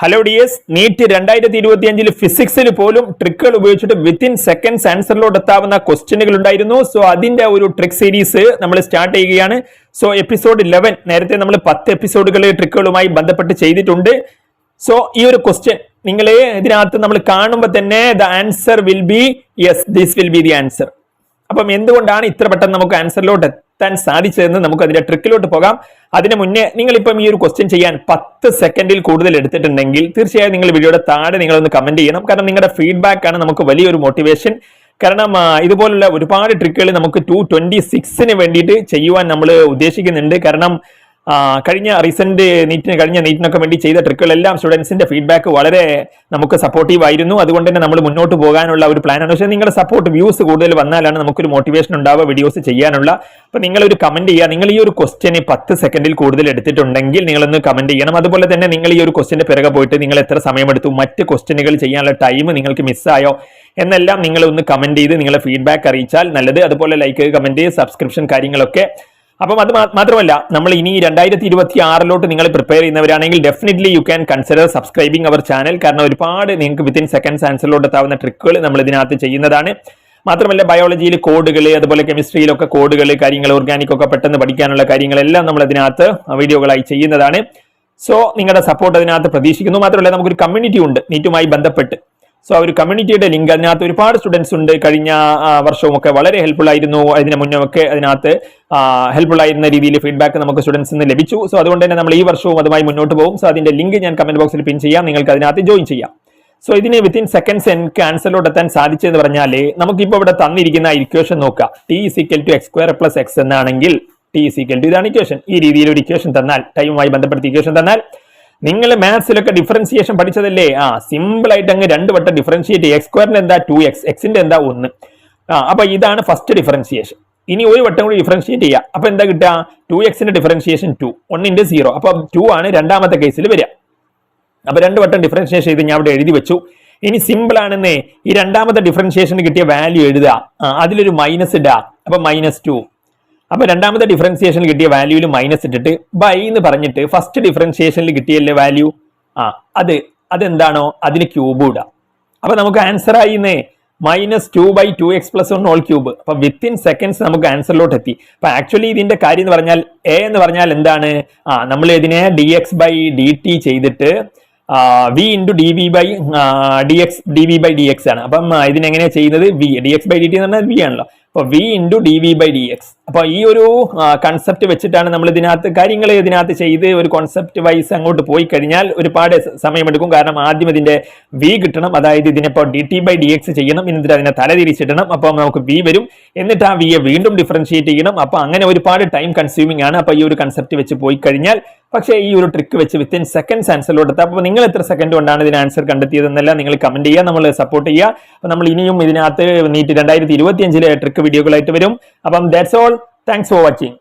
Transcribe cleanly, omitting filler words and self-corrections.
Hello dears, NEET 2025 ഫിസിക്സിൽ പോലും ട്രിക്കുകൾ ഉപയോഗിച്ചിട്ട് within seconds ആൻസറിലോട്ട് എത്താവുന്ന ക്വസ്റ്റ്യനുകൾ ഉണ്ടായിരുന്നു. സോ അതിന്റെ ഒരു ട്രിക്ക് സീരീസ് നമ്മൾ സ്റ്റാർട്ട് ചെയ്യുകയാണ്. സോ എപ്പിസോഡ് 11 നേരത്തെ നമ്മൾ 10 എപ്പിസോഡുകൾ ട്രിക്കുകളുമായി ബന്ധപ്പെട്ട് ചെയ്തിട്ടുണ്ട്. സോ ഈ ഒരു ക്വസ്റ്റ്യൻ നിങ്ങളെ ഇതിനകത്ത് നമ്മൾ കാണുമ്പോൾ തന്നെ the answer will be yes, this will be the answer. അപ്പം എന്തുകൊണ്ടാണ് ഇത്ര പെട്ടെന്ന് നമുക്ക് ആൻസറിലോട്ട് എത്താൻ സാധിച്ചതെന്ന് നമുക്ക് അതിന്റെ ട്രിക്കിലോട്ട് പോകാം. അതിന് മുന്നേ നിങ്ങളിപ്പം ഈ ഒരു ക്വസ്റ്റ്യൻ ചെയ്യാൻ 10 സെക്കൻഡിൽ കൂടുതൽ എടുത്തിട്ടുണ്ടെങ്കിൽ തീർച്ചയായും നിങ്ങൾ വീഡിയോയുടെ താഴെ നിങ്ങളൊന്ന് കമന്റ് ചെയ്യണം. കാരണം നിങ്ങളുടെ ഫീഡ്ബാക്ക് ആണ് നമുക്ക് വലിയൊരു മോട്ടിവേഷൻ. കാരണം ഇതുപോലുള്ള ഒരുപാട് ട്രിക്കുകൾ നമുക്ക് 226 വേണ്ടിയിട്ട് ചെയ്യുവാൻ നമ്മൾ ഉദ്ദേശിക്കുന്നുണ്ട്. കാരണം കഴിഞ്ഞ നീറ്റിനൊക്കെ വേണ്ടി ചെയ്ത ട്രിക്കുകളെല്ലാം സ്റ്റുഡൻസിന്റെ ഫീഡ്ബാക്ക് വളരെ നമുക്ക് സപ്പോർട്ടീവ് ആയിരുന്നു. അതുകൊണ്ട് തന്നെ നമ്മൾ മുന്നോട്ട് പോകാനുള്ള ഒരു പ്ലാനാണ്. പക്ഷേ നിങ്ങളുടെ സപ്പോർട്ട് വ്യൂസ് കൂടുതൽ വന്നാലാണ് നമുക്കൊരു മോട്ടിവേഷൻ ഉണ്ടാവുക വീഡിയോസ് ചെയ്യാനുള്ള. അപ്പൊ നിങ്ങളൊരു കമന്റ് ചെയ്യുക. നിങ്ങൾ ഈ ഒരു ക്വസ്റ്റ്യന് 10 സെക്കൻഡിൽ കൂടുതൽ എടുത്തിട്ടുണ്ടെങ്കിൽ നിങ്ങളൊന്ന് കമന്റ് ചെയ്യണം. അതുപോലെ തന്നെ നിങ്ങൾ ഈ ഒരു ക്വസ്റ്റ്യന്റെ പിറകെ പോയിട്ട് നിങ്ങൾ എത്ര സമയമെടുത്തു, മറ്റ് ക്വസ്റ്റ്യനുകൾ ചെയ്യാനുള്ള ടൈം നിങ്ങൾക്ക് മിസ്സായോ എന്നെല്ലാം നിങ്ങൾ ഒന്ന് കമന്റ് ചെയ്ത് നിങ്ങളെ ഫീഡ്ബാക്ക് അറിയിച്ചാൽ നല്ലത്. അതുപോലെ ലൈക്ക്, കമന്റ്, സബ്സ്ക്രിപ്ഷൻ കാര്യങ്ങളൊക്കെ. അപ്പം അത് മാത്രമല്ല, നമ്മൾ ഇനി 2026 നിങ്ങൾ പ്രിപ്പയർ ചെയ്യുന്നവരാണെങ്കിൽ definitely you can consider subscribing our channel. കാരണം ഒരുപാട് നിങ്ങൾക്ക് വിത്തിൻ സെക്കൻഡ്സ് ആൻസറിലോട്ട് എത്താവുന്ന ട്രിക്കുകൾ നമ്മൾ ഇതിനകത്ത് ചെയ്യുന്നതാണ്. മാത്രമല്ല ബയോളജിയിൽ കോഡുകൾ, അതുപോലെ കെമിസ്ട്രിയിലൊക്കെ കോഡുകൾ, കാര്യങ്ങൾ, ഓർഗാനിക് ഒക്കെ പെട്ടെന്ന് പഠിക്കാനുള്ള കാര്യങ്ങളെല്ലാം നമ്മൾ ഇതിനകത്ത് വീഡിയോകളായി ചെയ്യുന്നതാണ്. സോ നിങ്ങളുടെ സപ്പോർട്ട് അതിനകത്ത് പ്രതീക്ഷിക്കുന്നു. മാത്രമല്ല നമുക്കൊരു കമ്മ്യൂണിറ്റി ഉണ്ട് നീറ്റുമായി ബന്ധപ്പെട്ട്. സോ ആ ഒരു കമ്മ്യൂണിറ്റിയുടെ ലിങ്ക് അതിനകത്ത് ഒരുപാട് സ്റ്റുഡൻസ് ഉണ്ട്. കഴിഞ്ഞ വർഷവും ഒക്കെ വളരെ ഹെൽപ്ഫുൾ ആയിരുന്നു. അതിന് മുന്നേ ഒക്കെ അതിനകത്ത് ഹെൽപ്ഫുൾ ആയിരുന്ന രീതിയിൽ ഫീഡ്ബാക്ക് നമുക്ക് സ്റ്റുഡൻസിൽ നിന്ന് ലഭിച്ചു. സോ അതുകൊണ്ട് തന്നെ നമ്മൾ ഈ വർഷവും അതുമായി മുന്നോട്ട് പോകും. സോ അതിന്റെ ലിങ്ക് ഞാൻ കമന്റ് ബോക്സിൽ പിൻ ചെയ്യാം, നിങ്ങൾക്ക് അതിനകത്ത് ജോയിൻ ചെയ്യാം. സോ ഇതിന് വിത്തിൻ സെക്കൻഡ്സ് എനിക്ക് ആൻസറിലോട്ട് എത്താൻ സാധിച്ചെന്ന് പറഞ്ഞാൽ നമുക്കിപ്പോൾ ഇവിടെ തന്നിരിക്കുന്ന ഇക്വേഷൻ നോക്കാം. t=x² + x എന്നാണെങ്കിൽ ഇതാണ് ഇക്വേഷൻ. ഈ രീതിയിൽ ഒരു ഇക്വേഷൻ തന്നാൽ, ടൈമുമായി ബന്ധപ്പെടുത്തി ഇക്വേഷൻ തന്നാൽ, നിങ്ങൾ മാത്സിലൊക്കെ ഡിഫറൻസിയേഷൻ പഠിച്ചതല്ലേ? സിമ്പിൾ ആയിട്ട് അങ്ങ് 2 വട്ടം ഡിഫറൻഷിയേറ്റ്. x² എന്താ 2x, x-ന്റെ എന്താ 1. അപ്പൊ ഇതാണ് ഫസ്റ്റ് ഡിഫറൻഷിയേഷൻ. ഇനി ഒരു വട്ടം കൂടി ഡിഫറൻഷിയേറ്റ് ചെയ്യുക. അപ്പൊ എന്താ കിട്ടുക? 2x-ന്റെ ഡിഫറൻഷിയേഷൻ 2, 1 × 0. അപ്പൊ 2 ആണ് രണ്ടാമത്തെ കേസിൽ വരിക. അപ്പൊ 2 വട്ടം ഡിഫറൻഷിയേഷൻ ചെയ്ത് ഞാൻ അവിടെ എഴുതി വെച്ചു. ഇനി സിമ്പിൾ ആണെന്നേ, ഈ രണ്ടാമത്തെ ഡിഫറൻഷിയേഷന് കിട്ടിയ വാല്യൂ എഴുതുക. അതിലൊരു മൈനസ് ഇടുക. അപ്പൊ -2. അപ്പൊ രണ്ടാമത്തെ ഡിഫറൻസിയേഷനിൽ കിട്ടിയ വാല്യൂവിൽ മൈനസ് ഇട്ടിട്ട് ബൈ എന്ന് പറഞ്ഞിട്ട് ഫസ്റ്റ് ഡിഫറൻസിയേഷനിൽ കിട്ടിയല്ലേ വാല്യൂ, അതെന്താണോ അതിന് ക്യൂബ് ഇടുക. അപ്പൊ നമുക്ക് ആൻസർ ആയിന്നേ -2/2x + 1 ഹോൾ ക്യൂബ്. അപ്പൊ വിത്തിൻ സെക്കൻഡ്സ് നമുക്ക് ആൻസറിലോട്ട് എത്തി. അപ്പൊ ആക്ച്വലി ഇതിന്റെ കാര്യം എന്ന് പറഞ്ഞാൽ എ എന്ന് പറഞ്ഞാൽ എന്താണ്? നമ്മൾ ഇതിനെ dx/dt ചെയ്തിട്ട് v × dv/dx ആണ്. അപ്പം ഇതിനെങ്ങനെയാ ചെയ്യുന്നത്? dx/dt എന്ന് പറഞ്ഞാൽ v ആണല്ലോ. അപ്പൊ v × dv/dx. അപ്പൊ ഈ ഒരു കൺസെപ്റ്റ് വെച്ചിട്ടാണ് നമ്മൾ കാര്യങ്ങൾ ഇതിനകത്ത് ചെയ്ത് ഒരു കോൺസെപ്റ്റ് വൈസ് അങ്ങോട്ട് പോയി കഴിഞ്ഞാൽ ഒരുപാട് സമയമെടുക്കും. കാരണം ആദ്യം ഇതിന്റെ v കിട്ടണം. അതായത് ഇതിനിപ്പോ dt/dx ചെയ്യണം, എന്നിട്ട് അതിനെ തലതിരിച്ചിടണം. അപ്പൊ നമുക്ക് v വരും. എന്നിട്ട് ആ v യെ വീണ്ടും ഡിഫറൻഷിയേറ്റ് ചെയ്യണം. അപ്പൊ അങ്ങനെ ഒരുപാട് ടൈം കൺസ്യൂമിംഗ് ആണ്. അപ്പൊ ഈ ഒരു കൺസെപ്റ്റ് വെച്ച് പോയി കഴിഞ്ഞാൽ, പക്ഷേ ഈ ഒരു ട്രിക്ക് വെച്ച് വിത്തിൻ സെക്കൻഡ്സ് ആൻസറിലോട്ട് എത്താം. അപ്പൊ നിങ്ങൾ എത്ര സെക്കൻഡ് കൊണ്ടാണ് ഇതിന് ആൻസർ കണ്ടെത്തിയതെന്നല്ല നിങ്ങൾ കമന്റ് ചെയ്യുക, നമ്മൾ സപ്പോർട്ട് ചെയ്യുക. അപ്പൊ നമ്മൾ ഇനിയും ഇതിനകത്ത് നീറ്റ് 2025 ട്രിക്ക് വീഡിയോകളായിട്ട് വരും. അപ്പം that's all. Thanks for watching.